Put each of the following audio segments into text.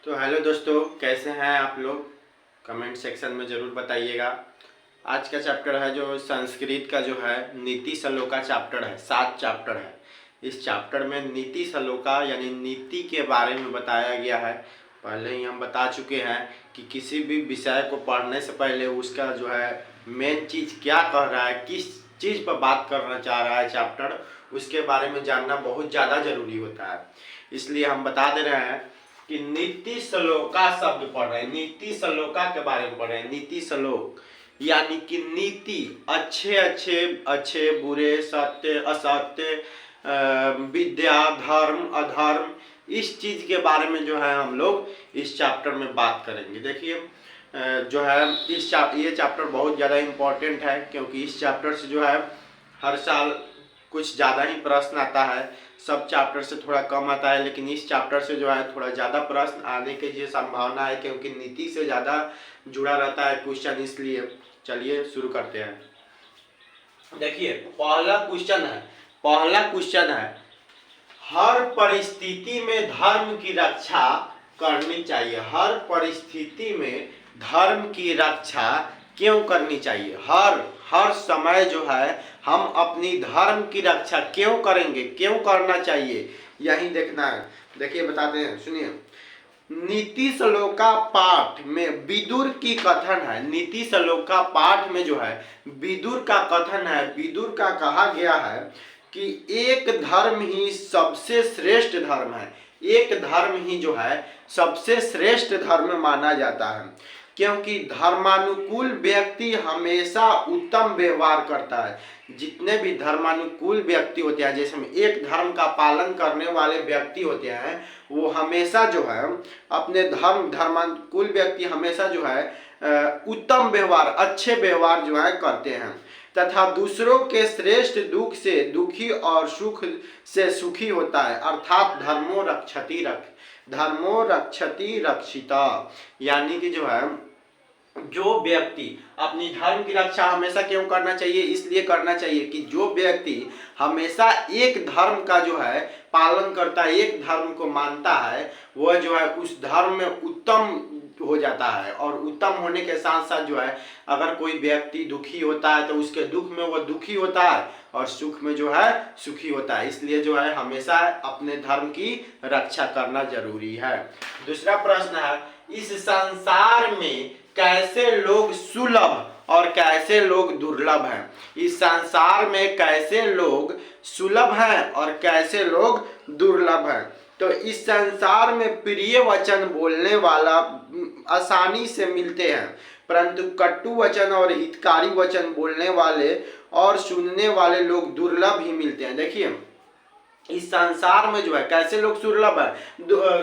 तो हेलो दोस्तों, कैसे हैं आप लोग? कमेंट सेक्शन में ज़रूर बताइएगा। आज का चैप्टर है जो संस्कृत का जो है नीति श्लोका चैप्टर है। 7 चैप्टर है। इस चैप्टर में नीति श्लोका यानी नीति के बारे में बताया गया है। पहले ही हम बता चुके हैं कि किसी भी विषय को पढ़ने से पहले उसका जो है मेन चीज़ क्या कह रहा है, किस चीज़ पर बात करना चाह रहा है चैप्टर, उसके बारे में जानना बहुत ज़्यादा ज़रूरी होता है। इसलिए हम बता दे रहे हैं कि नीति श्लोका शब्द पढ़ रहे हैं, नीति श्लोका के बारे में पढ़ रहे हैं। नीति श्लोक यानी कि नीति, अच्छे अच्छे अच्छे बुरे, सत्य असत्य, विद्या धर्म अधर्म, इस चीज के बारे में जो है हम लोग इस चैप्टर में बात करेंगे। देखिए जो है ये चैप्टर बहुत ज़्यादा इम्पोर्टेंट है, क्योंकि इस चैप्टर से जो है हर साल कुछ ज़्यादा ही प्रश्न आता है। सब चैप्टर से थोड़ा कम आता है, लेकिन इस चैप्टर से जो है थोड़ा ज़्यादा प्रश्न आने की ये संभावना है, क्योंकि नीति से ज़्यादा जुड़ा रहता है क्वेश्चन। इसलिए चलिए शुरू करते हैं। देखिए पहला क्वेश्चन है, हर परिस्थिति में धर्म की रक्षा करनी चाहिए। हर परिस्थिति में धर्म की रक्षा क्यों करनी चाहिए? हर समय जो है हम अपनी धर्म की रक्षा क्यों करेंगे, क्यों करना चाहिए, यही देखना है। देखिए बताते हैं, सुनिए। नीति श्लोका पाठ में विदुर की कथन है। नीति श्लोका पाठ में जो है विदुर का कथन है। विदुर का कहा गया है कि एक धर्म ही सबसे श्रेष्ठ धर्म है। एक धर्म ही जो है सबसे श्रेष्ठ धर्म माना जाता है, क्योंकि धर्मानुकूल व्यक्ति हमेशा उत्तम व्यवहार करता है। जितने भी धर्मानुकूल व्यक्ति होते हैं, जैसे एक धर्म का पालन करने वाले व्यक्ति होते हैं, वो हमेशा जो है अपने धर्मानुकूल व्यक्ति हमेशा जो है उत्तम व्यवहार, अच्छे व्यवहार जो है करते हैं, तथा दूसरों के श्रेष्ठ दुख से दुखी और सुख से सुखी होता है। अर्थात धर्मो रक्षति रक्षिता, यानी कि जो है जो व्यक्ति अपनी धर्म की रक्षा हमेशा क्यों करना चाहिए? इसलिए करना चाहिए कि जो व्यक्ति हमेशा एक धर्म का जो है पालन करता है, एक धर्म को मानता है, वह जो है उस धर्म में उत्तम हो जाता है। और उत्तम होने के साथ साथ जो है अगर कोई व्यक्ति दुखी होता है तो उसके दुख में वह दुखी होता है और सुख में जो है सुखी होता है। इसलिए जो है हमेशा अपने धर्म की रक्षा करना जरूरी है। दूसरा प्रश्न है, इस संसार में कैसे लोग सुलभ और कैसे लोग दुर्लभ हैं? इस संसार में कैसे लोग सुलभ हैं और कैसे लोग दुर्लभ हैं? तो इस संसार में प्रिय वचन बोलने वाला आसानी से मिलते हैं, परंतु कटु वचन और हितकारी वचन बोलने वाले और सुनने वाले लोग दुर्लभ ही मिलते हैं। देखिए इस संसार में जो है कैसे लोग सुलभ है,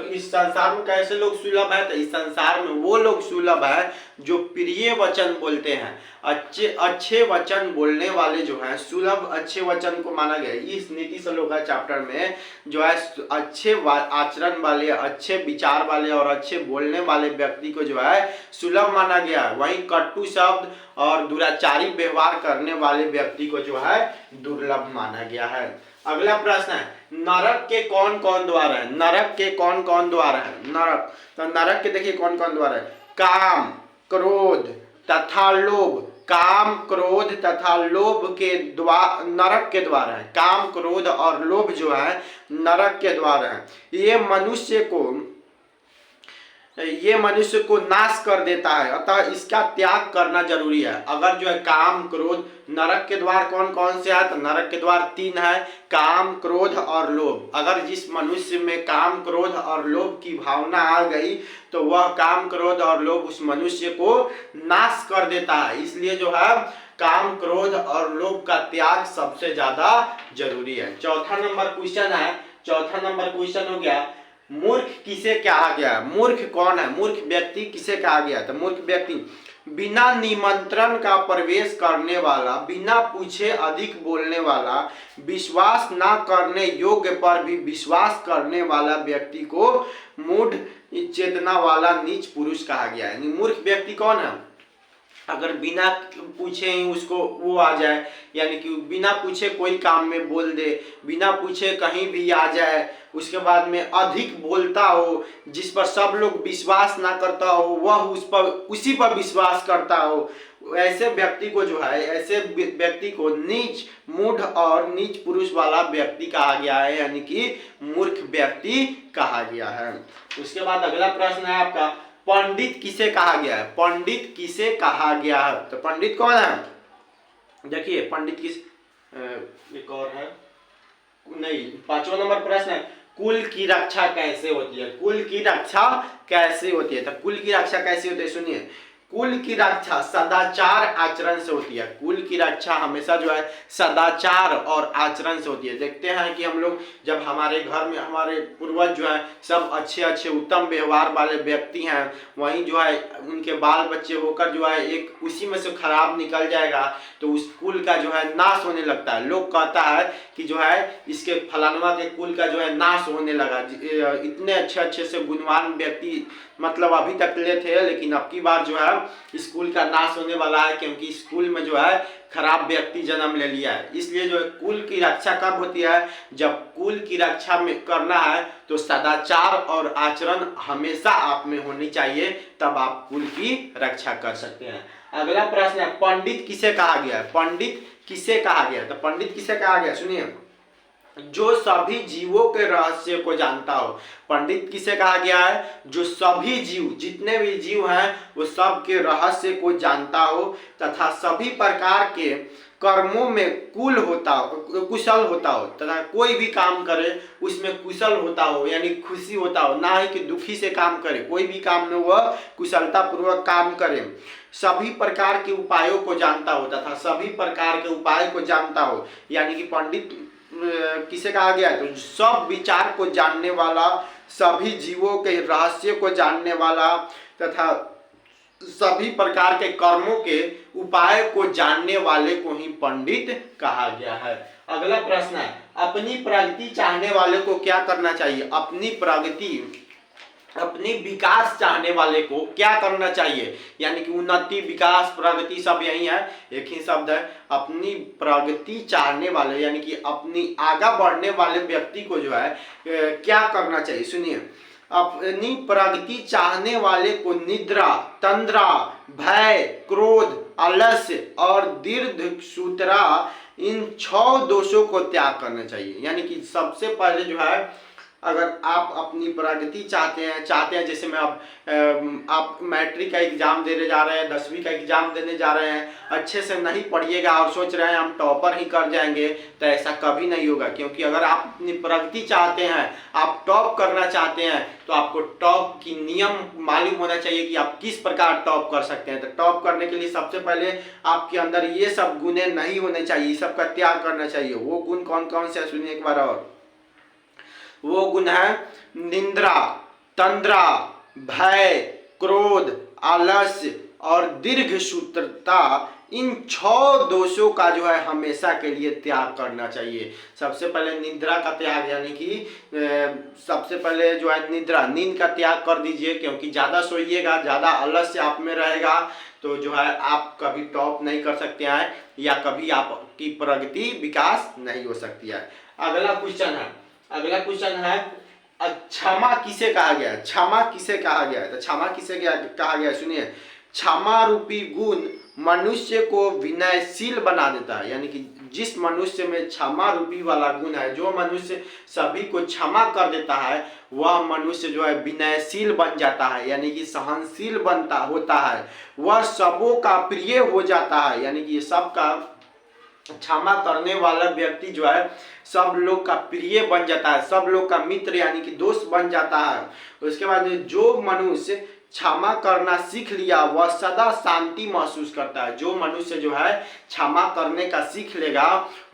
इस संसार में कैसे लोग सुलभ है? तो इस संसार में वो लोग सुलभ है जो प्रिय वचन बोलते हैं, अच्छे वचन बोलने वाले जो है सुलभ, अच्छे वचन को माना गया। इस नीति श्लोका चैप्टर में जो है अच्छे आचरण वाले, अच्छे विचार वाले और अच्छे बोलने वाले व्यक्ति को जो है सुलभ माना गया है। वहीं कटु शब्द और दुराचारी व्यवहार करने वाले व्यक्ति को जो है दुर्लभ माना गया है। अगला प्रश्न है, नरक के कौन कौन द्वार है? नरक के कौन कौन द्वार है? नरक, तो नरक के देखिए कौन कौन द्वार है। काम क्रोध तथा लोभ। काम क्रोध तथा लोभ के द्वार नरक के द्वार है। काम क्रोध और लोभ जो है नरक के द्वार है। ये मनुष्य को नाश कर देता है, अतः इसका त्याग करना जरूरी है। अगर जो है काम क्रोध, नरक के द्वार कौन कौन से है? तो नरक के द्वार 3 है, काम क्रोध और लोभ। अगर जिस मनुष्य में काम क्रोध और लोभ की भावना आ गई तो वह काम क्रोध और लोभ उस मनुष्य को नाश कर देता है। इसलिए जो है काम क्रोध और लोभ का त्याग सबसे ज्यादा जरूरी है। चौथा नंबर क्वेश्चन हो गया, मूर्ख किसे कहा गया? मूर्ख कौन है? मूर्ख व्यक्ति किसे कहा गया? तो मूर्ख व्यक्ति बिना निमंत्रण का प्रवेश करने वाला, बिना पूछे अधिक बोलने वाला, विश्वास ना करने योग्य पर भी विश्वास करने वाला व्यक्ति को मूढ़ चेतना वाला नीच पुरुष कहा गया है। मूर्ख व्यक्ति कौन है? अगर बिना पूछे ही उसको वो आ जाए, यानी कि बिना पूछे कोई काम में बोल दे, बिना पूछे कहीं भी आ जाए, उसके बाद में अधिक बोलता हो, जिस पर सब लोग विश्वास ना करता हो वह उसी पर विश्वास करता हो, ऐसे व्यक्ति को जो है, ऐसे व्यक्ति को नीच मूढ़ और नीच पुरुष वाला व्यक्ति कहा गया है, यानी कि मूर्ख व्यक्ति कहा गया है। उसके बाद अगला प्रश्न है आपका, पंडित किसे कहा गया है? पंडित किसे कहा गया है? तो पंडित कौन है? देखिए पंडित किस, एक और है नहीं, 5वां नंबर प्रश्न है, कुल की रक्षा कैसे होती है? कुल की रक्षा कैसे होती है? तो कुल की रक्षा कैसे होती है सुनिए, कुल की रक्षा सदाचार आचरण से होती है। कुल की रक्षा हमेशा जो है सदाचार और आचरण से होती है। देखते हैं कि हम लोग जब हमारे घर में हमारे पूर्वज जो है सब अच्छे अच्छे उत्तम व्यवहार वाले व्यक्ति हैं, वहीं जो है उनके बाल बच्चे होकर जो है एक उसी में से खराब निकल जाएगा तो उस कुल का जो है नाश होने लगता है। लोग कहता है कि जो है इसके फलानवा के कुल का जो है नाश होने लगा, इतने अच्छे अच्छे से गुणवान व्यक्ति मतलब अभी तक ले थे, लेकिन अब की बार जो है स्कूल का नाश होने वाला है, क्योंकि स्कूल में जो है खराब व्यक्ति जन्म ले लिया है। इसलिए जो है कुल की रक्षा कब होती है? जब कुल की रक्षा में करना है तो सदाचार और आचरण हमेशा आप में होनी चाहिए, तब आप कुल की रक्षा कर सकते हैं। अगला प्रश्न है, पंडित किसे कहा गया है? पंडित किसे कहा गया? तो पंडित किसे कहा गया सुनिए, जो सभी जीवों के रहस्य को जानता हो। पंडित किसे कहा गया है? जो सभी जीव, जितने भी जीव हैं वो सब के रहस्य को जानता हो तथा सभी प्रकार के कर्मों में कुशल होता हो तथा कोई भी काम करे उसमें कुशल होता हो, यानी खुशी होता हो, ना ही कि दुखी से काम करे, कोई भी काम में वह कुशलता पूर्वक काम करे। सभी प्रकार के उपायों को जानता हो तथा सभी प्रकार के उपाय को जानता हो, यानी कि पंडित किसे कहा गया है? तो सब विचार को जानने वाला, सभी जीवों के रहस्य को जानने वाला तथा सभी प्रकार के कर्मों के उपाय को जानने वाले को ही पंडित कहा गया है। अगला प्रश्न है, अपनी प्रगति चाहने वाले को क्या करना चाहिए? अपनी विकास चाहने वाले को क्या करना चाहिए? यानी कि उन्नति, विकास, प्रगति सब यही है, एक ही शब्द है। अपनी प्रगति चाहने वाले यानी कि अपनी आगे बढ़ने वाले व्यक्ति को जो है क्या करना चाहिए सुनिए, अपनी प्रगति चाहने वाले को निद्रा, तंद्रा, भय, क्रोध, आलस्य और दीर्घसूत्रा इन 6 दोषों को त्याग करना चाहिए। यानी कि सबसे पहले जो है अगर आप अपनी प्रगति चाहते हैं जैसे मैं अब आप मैट्रिक का एग्जाम देने जा रहे हैं, 10वीं का एग्जाम देने जा रहे हैं, अच्छे से नहीं पढ़िएगा और सोच रहे हैं हम टॉपर ही कर जाएंगे, तो ऐसा कभी नहीं होगा। क्योंकि अगर आप अपनी प्रगति चाहते हैं, आप टॉप करना चाहते हैं, तो आपको टॉप की नियम मालूम होना चाहिए कि आप किस प्रकार टॉप कर सकते हैं। तो टॉप करने के लिए सबसे पहले आपके अंदर ये सब गुण नहीं होने चाहिए, सबका त्याग करना चाहिए। वो गुण कौन कौन से सुनिए एक बार और, वो गुण है निंद्रा, तंद्रा, भय, क्रोध, आलस्य और दीर्घसूत्रता। इन 6 दोषों का जो है हमेशा के लिए त्याग करना चाहिए। सबसे पहले निद्रा का त्याग, यानी कि सबसे पहले जो है निद्रा, नींद का त्याग कर दीजिए, क्योंकि ज़्यादा सोइएगा, ज़्यादा आलस्य आप में रहेगा तो जो है आप कभी टॉप नहीं कर सकते हैं या कभी आपकी प्रगति विकास नहीं हो सकती है। अगला क्वेश्चन है क्षमा किसे कहा गया है? क्षमा किसे कहा गया है? तो क्षमा किसे कहा गया है सुनिए, क्षमा रूपी गुण मनुष्य को विनयशील बना देता है। यानी कि जिस मनुष्य में क्षमा रूपी वाला गुण है, जो मनुष्य सभी को क्षमा कर देता है, वह मनुष्य जो है विनयशील बन जाता है, यानी कि सहनशील होता है, वह सबों का प्रिय हो जाता है। यानी कि सबका क्षमा करने वाला व्यक्ति जो है सब लोग का प्रिय बन जाता है, सब लोग का मित्र यानी कि दोस्त बन जाता है। उसके बाद जो मनुष्य क्षमा करना सीख लिया वह सदा शांति महसूस करता है। जो मनुष्य जो है क्षमा करने का सीख लेगा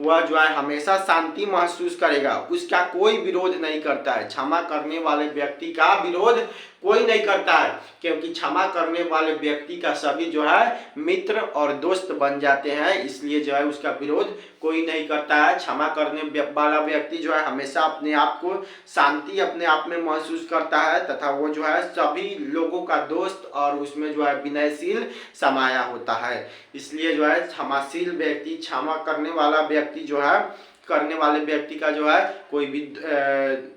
वह जो है हमेशा शांति महसूस करेगा, उसका कोई विरोध नहीं करता है। क्षमा करने वाले व्यक्ति का विरोध कोई नहीं करता है, क्योंकि क्षमा करने वाले व्यक्ति का सभी जो है मित्र और दोस्त बन जाते हैं, इसलिए जो है उसका विरोध कोई नहीं करता है। क्षमा करने वाला व्यक्ति जो है हमेशा अपने आप को शांति अपने आप में महसूस करता है तथा वो जो है सभी लोगों का दोस्त और उसमें जो है विनयशील समाया होता है। इसलिए जो है क्षमाशील व्यक्ति, क्षमा करने वाला व्यक्ति जो है, करने वाले व्यक्ति का जो है कोई भी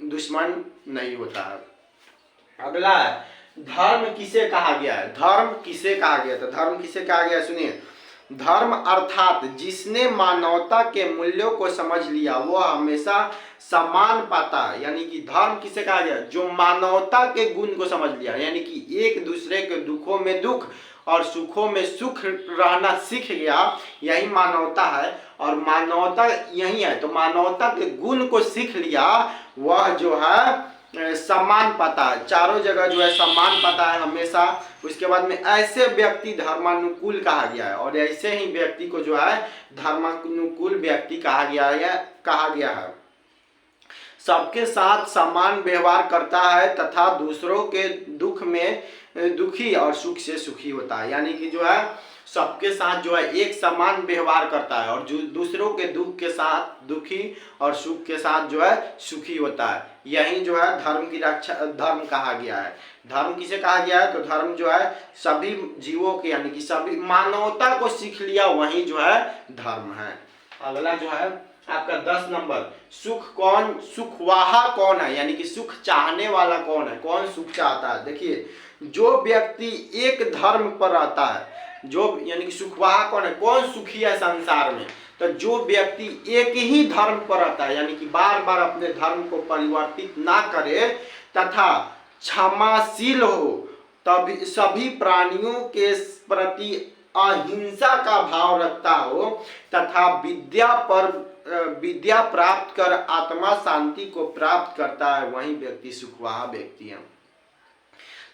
दुश्मन नहीं होता है। अगला है धर्म किसे कहा गया है। धर्म किसे कहा गया, तो धर्म किसे कहा गया सुनिए। धर्म अर्थात जिसने मानवता के मूल्यों को समझ लिया वो हमेशा सम्मान पाता है। यानी कि धर्म किसे कहा गया, जो मानवता के गुण को समझ लिया, यानी कि एक दूसरे के दुखों में दुख और सुखों में सुख रहना सीख गया, यही मानवता है। और मानवता यही है, तो मानवता के गुण को सीख लिया वह जो है सम्मान पाता है, चारों जगह जो है सम्मान पाता है हमेशा। उसके बाद में ऐसे व्यक्ति धर्मानुकूल कहा गया है, और ऐसे ही व्यक्ति को जो है धर्मानुकूल व्यक्ति कहा गया है। सबके साथ समान व्यवहार करता है तथा दूसरों के दुख में दुखी और सुख से सुखी होता है। यानी कि जो है सबके साथ जो है एक समान व्यवहार करता है और जो दूसरों के दुख के साथ दुखी और सुख के साथ जो है सुखी होता है। यही जो है धर्म की रक्षा, धर्म कहा गया है। धर्म किसे कहा गया है, तो धर्म जो है सभी जीवों के, यानी कि सभी मानवता को सीख लिया, वही जो है धर्म है। अगला जो है आपका 10 नंबर, सुखवाहा कौन है, यानी कि सुख चाहने वाला कौन है, कौन सुख चाहता है। देखिए जो व्यक्ति एक धर्म पर रहता है, जो यानी कि सुखवाहा कौन है, कौन सुखी है संसार में, तो जो व्यक्ति एक ही धर्म पर रहता है, यानी कि बार बार अपने धर्म को परिवर्तित ना करे तथा क्षमाशील हो, तभी सभी प्राणियों के प्रति अहिंसा का भाव रखता हो तथा विद्या प्राप्त कर आत्मा शांति को प्राप्त करता है, वही व्यक्ति सुखवाहा व्यक्ति है।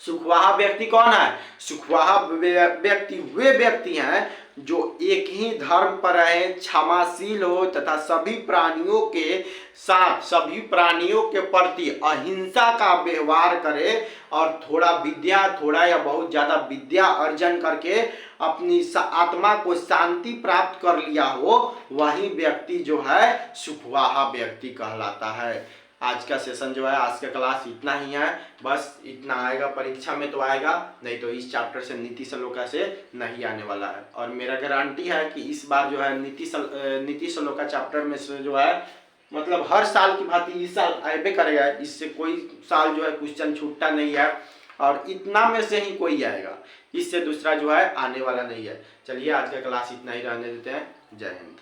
सुखवाहा व्यक्ति कौन है, सुखवाहा व्यक्ति वे व्यक्ति हैं जो एक ही धर्म पर रहे, क्षमाशील हो तथा सभी प्राणियों के साथ, सभी प्राणियों के प्रति अहिंसा का व्यवहार करे और थोड़ा या बहुत ज्यादा विद्या अर्जन करके अपनी आत्मा को शांति प्राप्त कर लिया हो, वही व्यक्ति जो है सुखवाहा व्यक्ति कहलाता है। आज का सेशन जो है, आज का क्लास इतना ही है, बस इतना आएगा, परीक्षा में तो आएगा, नहीं तो इस चैप्टर से नीति श्लोका से नहीं आने वाला है। और मेरा गारंटी है कि इस बार जो है नीति श्लोका चैप्टर में से जो है मतलब हर साल की भांति इस साल आएबे करेगा, इससे कोई साल जो है क्वेश्चन छूटता नहीं है और इतना में से ही कोई आएगा, इससे दूसरा जो है आने वाला नहीं है। चलिए आज का क्लास इतना ही रहने देते हैं। जय हिंद।